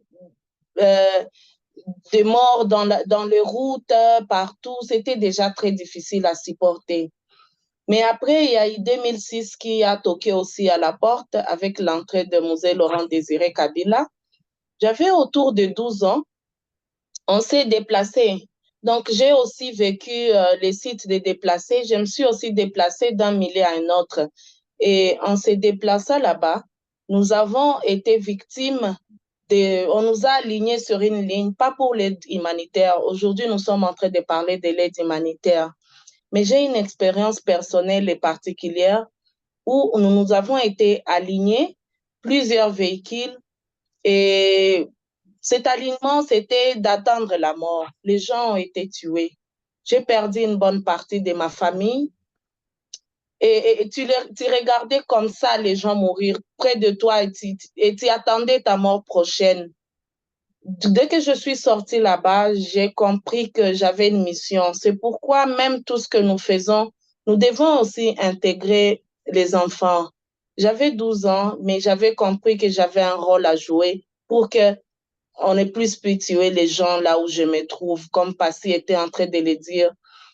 de morts dans les routes, partout. C'était déjà très difficile à supporter. Mais après, il y a eu 2006 qui a toqué aussi à la porte avec l'entrée de Mosée Laurent Désiré Kabila. J'avais autour de 12 ans. On s'est déplacé. Donc, j'ai aussi vécu les sites des déplacés. Je me suis aussi déplacée d'un milieu à un autre. Et en se déplaçant là-bas, nous avons été victimes on nous a alignés sur une ligne, pas pour l'aide humanitaire. Aujourd'hui, nous sommes en train de parler de l'aide humanitaire. Mais j'ai une expérience personnelle et particulière où nous avons été alignés, plusieurs véhicules, et cet alignement, c'était d'attendre la mort. Les gens ont été tués. J'ai perdu une bonne partie de ma famille. Et tu regardais comme ça les gens mourir près de toi et tu attendais ta mort prochaine. Dès que je suis sortie là-bas, j'ai compris que j'avais une mission. C'est pourquoi même tout ce que nous faisons, nous devons aussi intégrer les enfants. J'avais 12 ans, mais j'avais compris que j'avais un rôle à jouer pour que on ne puisse plus tuer les gens là où je me trouve. Comme Pasi était en train de le dire,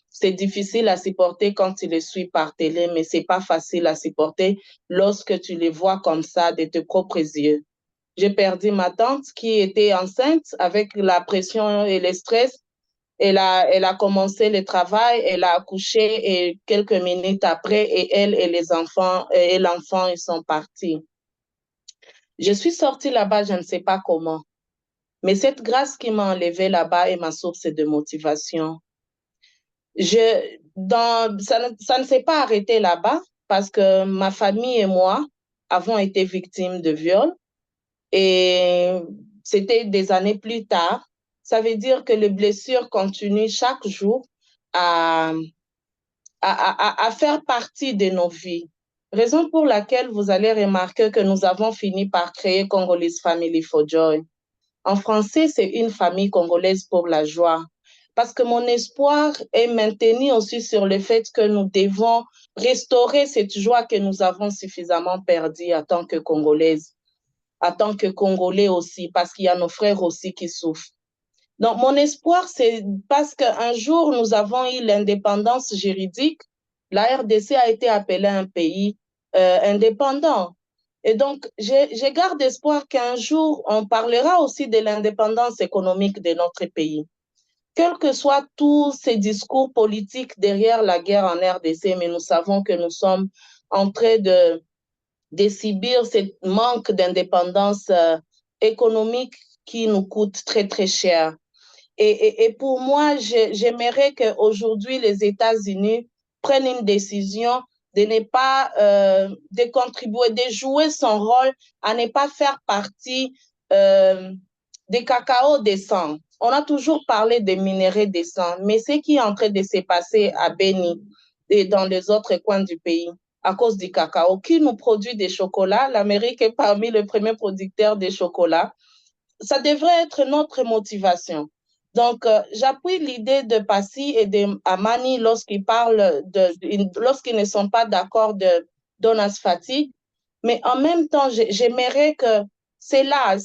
c'est difficile à supporter quand tu les suis par télé, mais c'est pas facile à supporter lorsque tu les vois comme ça de tes propres yeux. J'ai perdu ma tante qui était enceinte avec la pression et le stress. Elle a commencé le travail, elle a accouché et quelques minutes après, et elle et les enfants et l'enfant, ils sont partis. Je suis sortie là-bas, je ne sais pas comment. Mais cette grâce qui m'a enlevée là-bas est ma source de motivation. Ça ne s'est pas arrêté là-bas parce que ma famille et moi avons été victimes de viol. Et c'était des années plus tard. Ça veut dire que les blessures continuent chaque jour à faire partie de nos vies. Raison pour laquelle vous allez remarquer que nous avons fini par créer Congolese Family for Joy. En français, c'est une famille congolaise pour la joie. Parce que mon espoir est maintenu aussi sur le fait que nous devons restaurer cette joie que nous avons suffisamment perdue en tant que Congolaises, en tant que Congolais aussi, parce qu'il y a nos frères aussi qui souffrent. Donc, mon espoir, c'est parce qu'un jour, nous avons eu l'indépendance juridique. La RDC a été appelée un pays indépendant. Et donc, je garde espoir qu'un jour, on parlera aussi de l'indépendance économique de notre pays. quels que soient tous ces discours politiques derrière la guerre en RDC, mais nous savons que nous sommes en train de subir ce manque d'indépendance économique qui nous coûte très, très cher. Et pour moi, j'aimerais qu'aujourd'hui, les États-Unis prennent une décision de ne pas, de contribuer, de jouer son rôle à ne pas faire partie des cacao décents. On a toujours parlé des minéraux décents, mais ce qui est en train de se passer à Beni et dans les autres coins du pays, à cause du cacao, qui nous produit des chocolats. L'Amérique est parmi les premiers producteurs de chocolat. Ça devrait être notre motivation. Donc, j'appuie l'idée de Passy et de Amani lorsqu'ils parlent lorsqu'ils ne sont pas d'accord de Donas Fatigue, mais en même temps, j'aimerais que c'est là,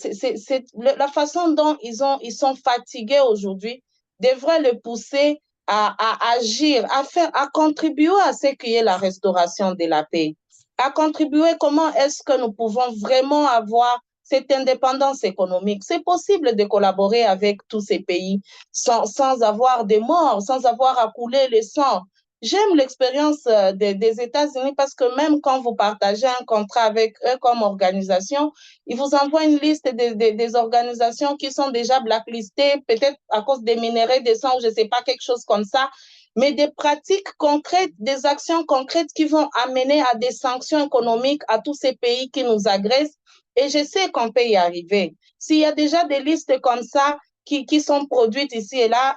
la façon dont ils sont fatigués aujourd'hui devrait le pousser à agir, à contribuer à ce qui est la restauration de la paix, à contribuer comment est-ce que nous pouvons vraiment avoir cette indépendance économique. C'est possible de collaborer avec tous ces pays sans avoir de morts, sans avoir à couler le sang. J'aime l'expérience des États-Unis parce que même quand vous partagez un contrat avec eux comme organisation, ils vous envoient une liste des organisations qui sont déjà blacklistées, peut-être à cause des minéraux, des sangs, je ne sais pas, quelque chose comme ça, mais des pratiques concrètes, des actions concrètes qui vont amener à des sanctions économiques à tous ces pays qui nous agressent. Et je sais qu'on peut y arriver. S'il y a déjà des listes comme ça qui sont produites ici et là,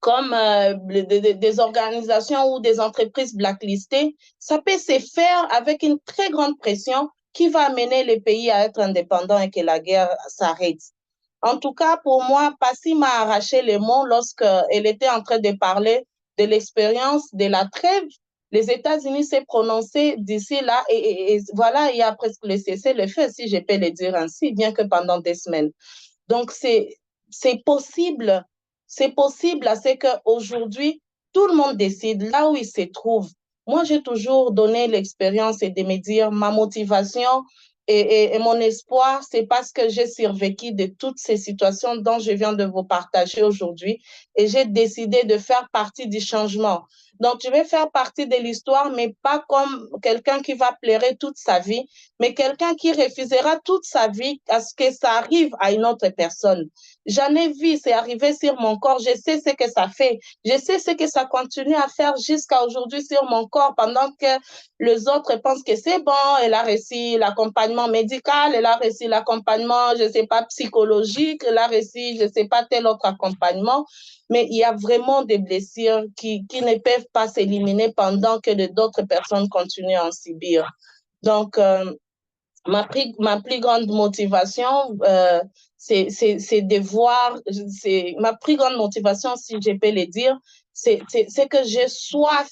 comme des organisations ou des entreprises blacklistées, ça peut se faire avec une très grande pression qui va amener les pays à être indépendants et que la guerre s'arrête. En tout cas, pour moi, Passy m'a arraché les mots lorsqu'elle était en train de parler de l'expérience de la trêve. Les États-Unis s'est prononcé d'ici là et voilà, il y a presque le cessez-le-feu, si je peux le dire ainsi, bien que pendant des semaines. Donc, c'est possible. C'est possible à ce qu'aujourd'hui, tout le monde décide là où il se trouve. Moi, j'ai toujours donné l'expérience et de me dire ma motivation et mon espoir, c'est parce que j'ai survécu de toutes ces situations dont je viens de vous partager aujourd'hui et j'ai décidé de faire partie du changement. Donc, je vais faire partie de l'histoire, mais pas comme quelqu'un qui va pleurer toute sa vie, mais quelqu'un qui refusera toute sa vie à ce que ça arrive à une autre personne. J'en ai vu, c'est arrivé sur mon corps, je sais ce que ça fait, je sais ce que ça continue à faire jusqu'à aujourd'hui sur mon corps pendant que les autres pensent que c'est bon, elle a réussi l'accompagnement médical, elle a réussi l'accompagnement, je ne sais pas, psychologique, elle a réussi, je ne sais pas, tel autre accompagnement, mais il y a vraiment des blessures qui ne peuvent pas s'éliminer pendant que d'autres personnes continuent à en subir. Donc, ma plus grande motivation, c'est de voir, ma plus grande motivation, si je peux le dire, c'est que j'ai soif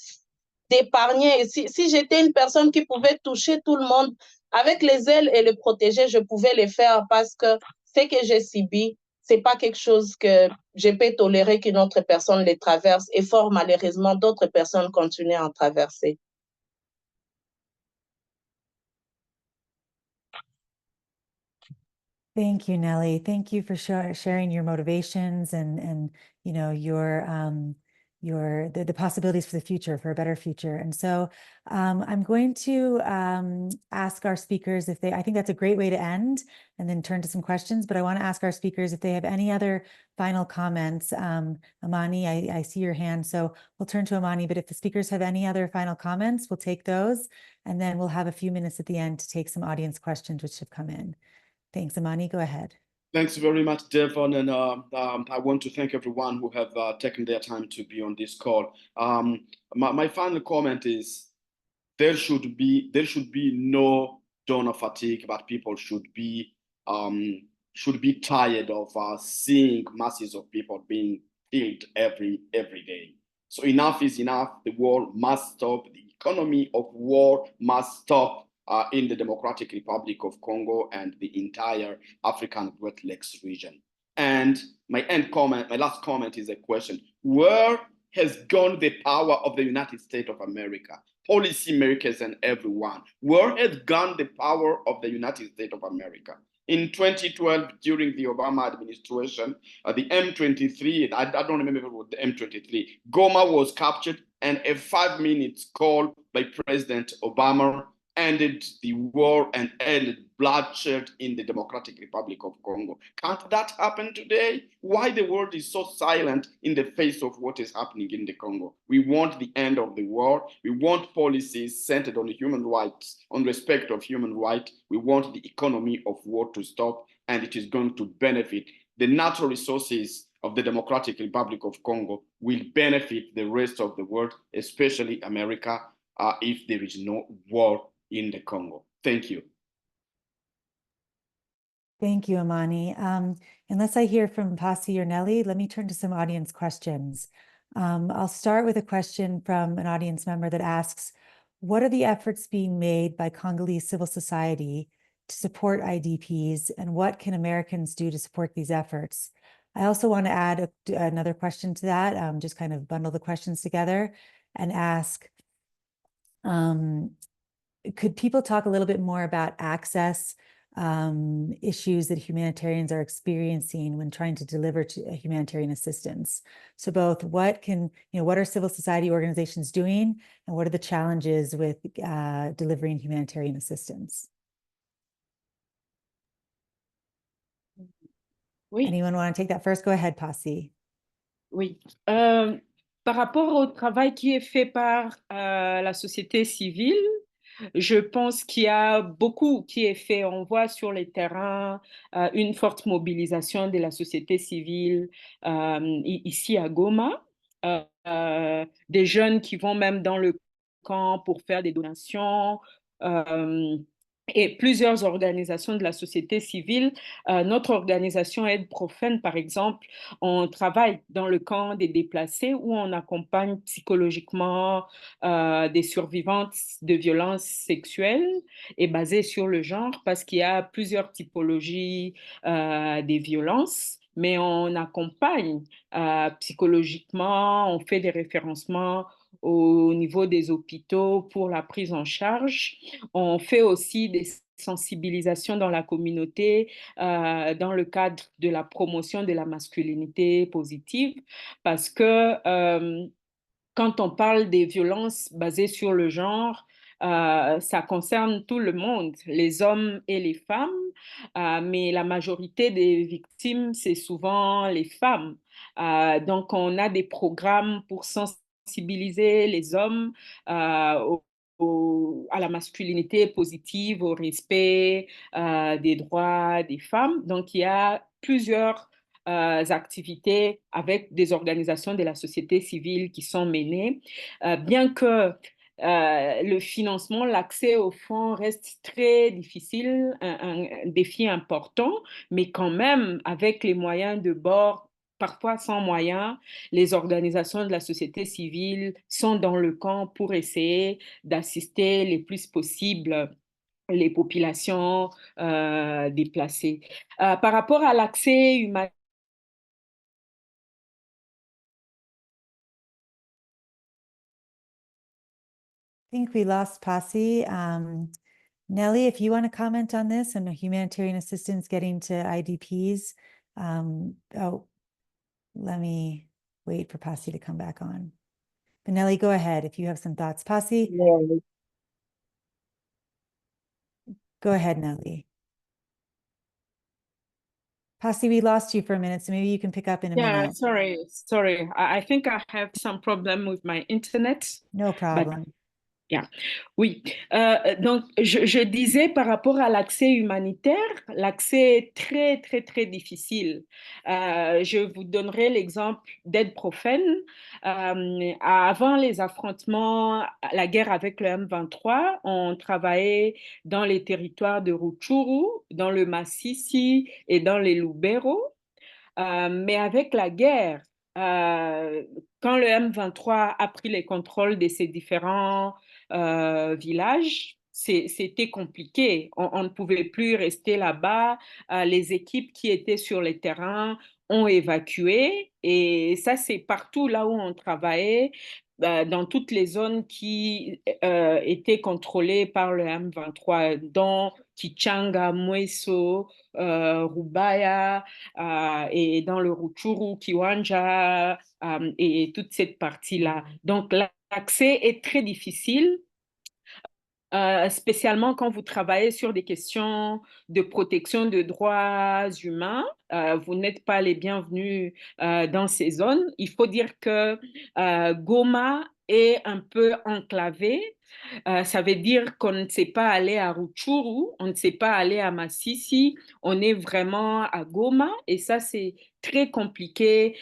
d'épargner. Si j'étais une personne qui pouvait toucher tout le monde avec les ailes et le protéger, je pouvais le faire parce que ce que j'ai subi, c'est pas quelque chose que je peux tolérer qu'une autre personne les traverse et fort malheureusement, d'autres personnes continuent à en traverser. Thank you, Nelly. Thank you for sharing your motivations and you know the possibilities for the future, for a better future. And so I'm going to ask our speakers if they, I think that's a great way to end and then turn to some questions, but I want to ask our speakers if they have any other final comments. Amani, I see your hand, so we'll turn to Amani, but if the speakers have any other final comments, we'll take those, and then we'll have a few minutes at the end to take some audience questions which have come in. Thanks, Amani, go ahead. Thanks very much, Devon, and I want to thank everyone who have taken their time to be on this call. My final comment is there should be no donor fatigue, but people should be tired of seeing masses of people being killed every day. So enough is enough. The war must stop. The economy of war must stop. In the Democratic Republic of Congo and the entire African Great Lakes region. And my last comment is a question. Where has gone the power of the United States of America? Policymakers and everyone. Where has gone the power of the United States of America? In 2012, during the Obama administration, the M23, I don't remember what the M23, Goma was captured, and a 5 minute call by President Obama ended the war and ended bloodshed in the Democratic Republic of Congo. Can't that happen today? Why the world is so silent in the face of what is happening in the Congo? We want the end of the war. We want policies centered on human rights, on respect of human rights. We want the economy of war to stop, and it is going to benefit the natural resources of the Democratic Republic of Congo will benefit the rest of the world, especially America, if there is no war in the Congo. Thank you. Thank you, Amani. Unless I hear from Pasi or Nelly, let me turn to some audience questions. I'll start with a question from an audience member that asks, what are the efforts being made by Congolese civil society to support IDPs, and what can Americans do to support these efforts? I also want to add another question to that, just kind of bundle the questions together and ask, could people talk a little bit more about access issues that humanitarians are experiencing when trying to deliver humanitarian assistance? So both what are civil society organizations doing, and what are the challenges with delivering humanitarian assistance? Oui. Anyone want to take that first? Go ahead, Pasi. Oui. Par rapport au travail qui est fait par la société civile, je pense qu'il y a beaucoup qui est fait. On voit sur les terrains une forte mobilisation de la société civile ici à Goma. Des jeunes qui vont même dans le camp pour faire des donations. Et plusieurs organisations de la société civile. Notre organisation Aide Profane, par exemple, on travaille dans le camp des déplacés où on accompagne psychologiquement des survivantes de violences sexuelles et basées sur le genre, parce qu'il y a plusieurs typologies des violences. Mais on accompagne psychologiquement, on fait des référencements au niveau des hôpitaux pour la prise en charge. On fait aussi des sensibilisations dans la communauté dans le cadre de la promotion de la masculinité positive, parce que quand on parle des violences basées sur le genre, ça concerne tout le monde, les hommes et les femmes, mais la majorité des victimes, c'est souvent les femmes. Donc, on a des programmes pour sensibiliser les hommes à la masculinité positive, au respect des droits des femmes. Donc, il y a plusieurs activités avec des organisations de la société civile qui sont menées, bien que le financement, l'accès aux fonds reste très difficile, un défi important, mais quand même, avec les moyens de bord, parfois sans moyens, les organisations de la société civile sont dans le camp pour essayer d'assister le plus possible les populations déplacées. Par rapport à l'accès humanitaire, I think we lost Pasi. Nelly, if you want to comment on this and humanitarian assistance getting to IDPs. Let me wait for Pasi to come back on. But Nelly, go ahead if you have some thoughts. Pasi, Yeah. go ahead, Nelly. Pasi, we lost you for a minute, so maybe you can pick up in a minute. Sorry. I think I have some problem with my internet. No problem. Yeah. Oui, donc je disais par rapport à l'accès humanitaire, l'accès est très, très, très difficile. Je vous donnerai l'exemple d'Aide Profane. Avant les affrontements, la guerre avec le M23, on travaillait dans les territoires de Rutshuru, dans le Masisi et dans les Lubero. Mais avec la guerre, quand le M23 a pris les contrôles de ces différents villages, c'était compliqué. On ne pouvait plus rester là-bas. Les équipes qui étaient sur les terrains ont évacué. Et ça, c'est partout là où on travaillait. dans toutes les zones qui étaient contrôlées par le M23, dont Kichanga, Mweso, Rubaya, et dans le Rutshuru, Kiwanja, et toute cette partie-là. Donc, l'accès est très difficile. Spécialement quand vous travaillez sur des questions de protection de droits humains, vous n'êtes pas les bienvenus dans ces zones. Il faut dire que Goma est un peu enclavé. Ça veut dire qu'on ne sait pas aller à Rutshuru, on ne sait pas aller à Masisi, on est vraiment à Goma et ça c'est très compliqué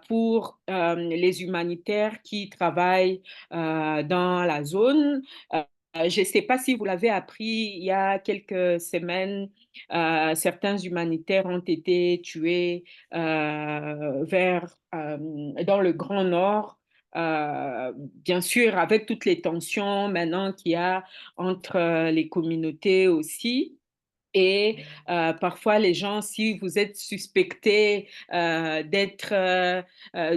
pour les humanitaires qui travaillent dans la zone. Je ne sais pas si vous l'avez appris, il y a quelques semaines, certains humanitaires ont été tués dans le Grand Nord. Bien sûr, avec toutes les tensions maintenant qu'il y a entre les communautés aussi. Et parfois, les gens, si vous êtes suspecté d'être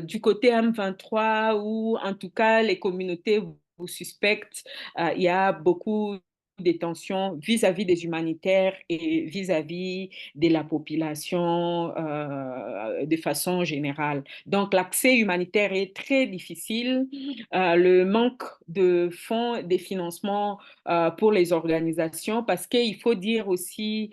du côté M23 ou en tout cas les communautés vous suspectent, il y a beaucoup de tensions vis-à-vis des humanitaires et vis-à-vis de la population de façon générale. Donc, l'accès humanitaire est très difficile. Le manque de fonds, des financements pour les organisations, parce qu'il faut dire aussi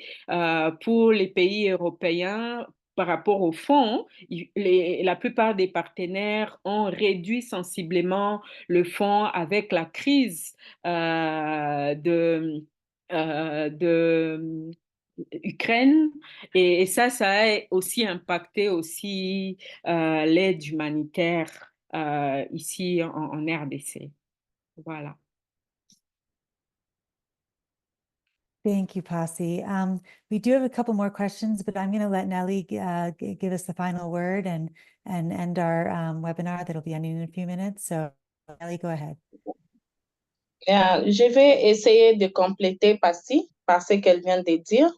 pour les pays européens, par rapport au fonds, la plupart des partenaires ont réduit sensiblement le fonds avec la crise de Ukraine et ça a aussi impacté aussi l'aide humanitaire ici en RDC. Voilà. Thank you, Pasi. We do have a couple more questions, but I'm going to let Nelly give us the final word and end our webinar that'll be ending in a few minutes. So, Nelly, go ahead. Je vais essayer de compléter Pasi par ce qu'elle vient de dire.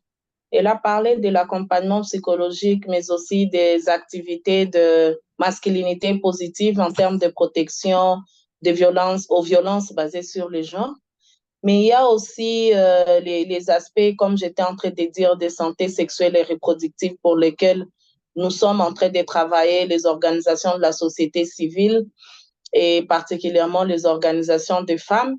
Elle a parlé de l'accompagnement psychologique, mais aussi des activités de masculinité positive en termes de protection aux violences basées sur le genre. Mais il y a aussi les aspects, comme j'étais en train de dire, de santé sexuelle et reproductive pour lesquels nous sommes en train de travailler, les organisations de la société civile et particulièrement les organisations de femmes.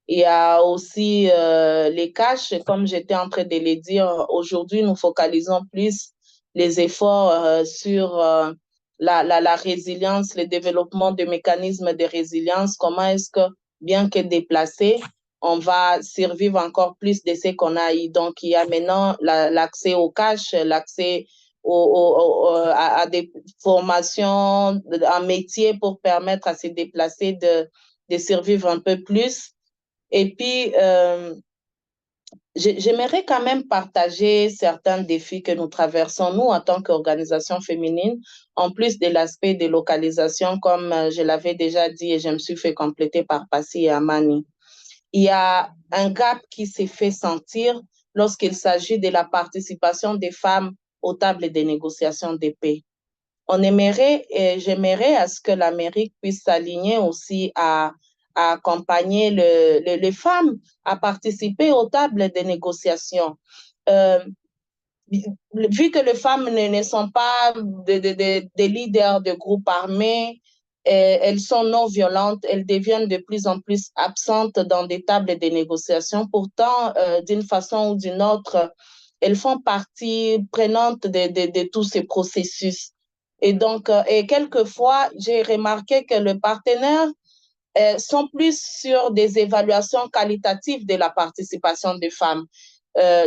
Il y a aussi les caches, comme j'étais en train de le dire. Aujourd'hui, nous focalisons plus les efforts sur la résilience, le développement de mécanismes de résilience. Comment est-ce que, bien que déplacés, on va survivre encore plus de ce qu'on a eu. Donc, il y a maintenant l'accès aux caches, l'accès à des formations, un métier pour permettre à se déplacer de survivre un peu plus. Et puis, j'aimerais quand même partager certains défis que nous traversons, nous, en tant qu'organisation féminine, en plus de l'aspect de localisation, comme je l'avais déjà dit et je me suis fait compléter par Pasi et Amani. Il y a un gap qui s'est fait sentir lorsqu'il s'agit de la participation des femmes aux tables des négociations de paix. J'aimerais à ce que l'Amérique puisse s'aligner aussi à accompagner les femmes à participer aux tables des négociations. Vu que les femmes ne sont pas des leaders de groupes armés, elles sont non violentes, elles deviennent de plus en plus absentes dans des tables de négociations. Pourtant, d'une façon ou d'une autre, elles font partie prenante de tous ces processus. Et donc, et quelquefois, j'ai remarqué que les partenaires sont plus sur des évaluations qualitatives de la participation des femmes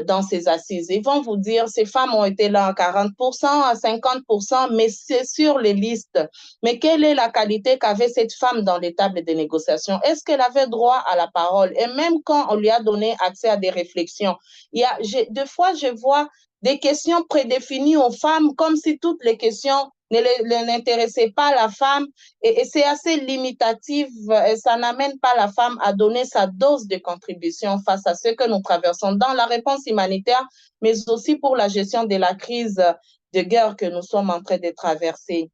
dans ces assises. Ils vont vous dire, ces femmes ont été là à 40%, à 50%, mais c'est sur les listes. Mais quelle est la qualité qu'avait cette femme dans les tables de négociation? Est-ce qu'elle avait droit à la parole? Et même quand on lui a donné accès à des réflexions, deux fois, je vois des questions prédéfinies aux femmes, comme si toutes les questions n'intéressaient pas la femme, et c'est assez limitatif, et ça n'amène pas la femme à donner sa dose de contribution face à ce que nous traversons dans la réponse humanitaire, mais aussi pour la gestion de la crise de guerre que nous sommes en train de traverser.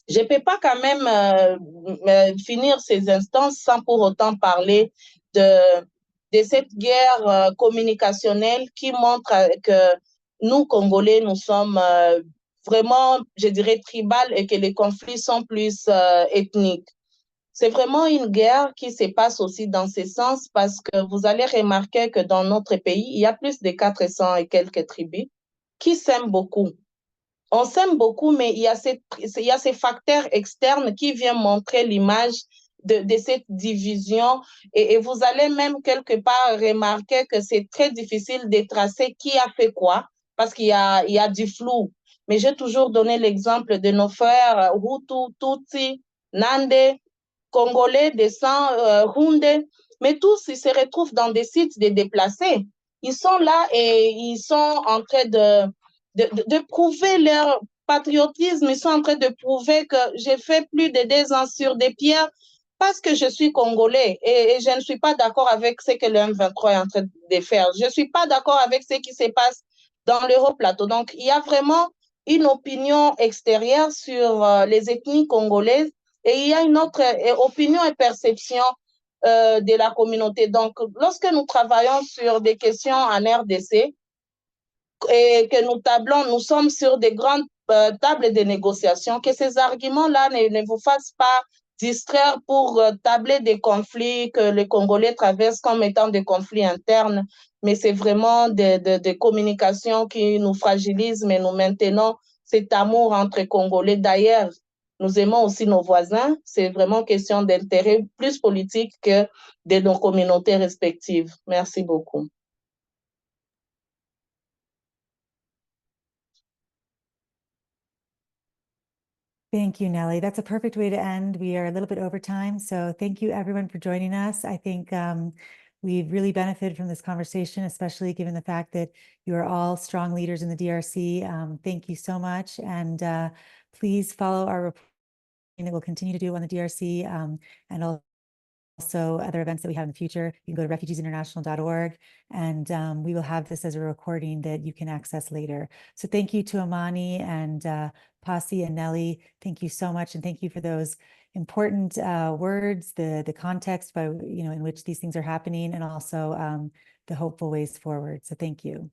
Je ne peux pas quand même finir ces instances sans pour autant parler de cette guerre communicationnelle qui montre que nous, Congolais, nous sommes vraiment, je dirais, tribales et que les conflits sont plus ethniques. C'est vraiment une guerre qui se passe aussi dans ce sens parce que vous allez remarquer que dans notre pays, il y a plus de 400 et quelques tribus qui s'aiment beaucoup. On s'aime beaucoup, mais il y a ces facteurs externes qui viennent montrer l'image de cette division. Et vous allez même quelque part remarquer que c'est très difficile de tracer qui a fait quoi, parce qu'il y a du flou. Mais j'ai toujours donné l'exemple de nos frères Hutu, Tutsi, Nande, Congolais, des sang Houndé, mais tous, ils se retrouvent dans des sites de déplacés. Ils sont là et ils sont en train de prouver leur patriotisme. Ils sont en train de prouver que j'ai fait plus de 2 ans sur des pierres parce que je suis Congolais et je ne suis pas d'accord avec ce que le M23 est en train de faire. Je ne suis pas d'accord avec ce qui se passe dans l'Europlateau. Donc, il y a vraiment une opinion extérieure sur les ethnies congolaises et il y a une autre opinion et perception de la communauté. Donc, lorsque nous travaillons sur des questions en RDC et que nous tablons, nous sommes sur des grandes tables de négociation, que ces arguments-là ne vous fassent pas distraire pour tabler des conflits que les Congolais traversent comme étant des conflits internes, mais c'est vraiment des communications qui nous fragilisent, mais nous maintenons cet amour entre Congolais. D'ailleurs, nous aimons aussi nos voisins. C'est vraiment question d'intérêt plus politique que de nos communautés respectives. Merci beaucoup. Thank you, Nelly. That's a perfect way to end. We are a little bit over time, so thank you everyone for joining us. I think we've really benefited from this conversation, especially given the fact that you are all strong leaders in the DRC. Thank you so much, and please follow our reporting that we'll continue to do on the DRC and also other events that we have in the future. You can go to refugiesinternational.org, and we will have this as a recording that you can access later. So thank you to Amani and Pasi and Nelly. Thank you so much, and thank you for those important words, the context by in which these things are happening, and also the hopeful ways forward. So thank you.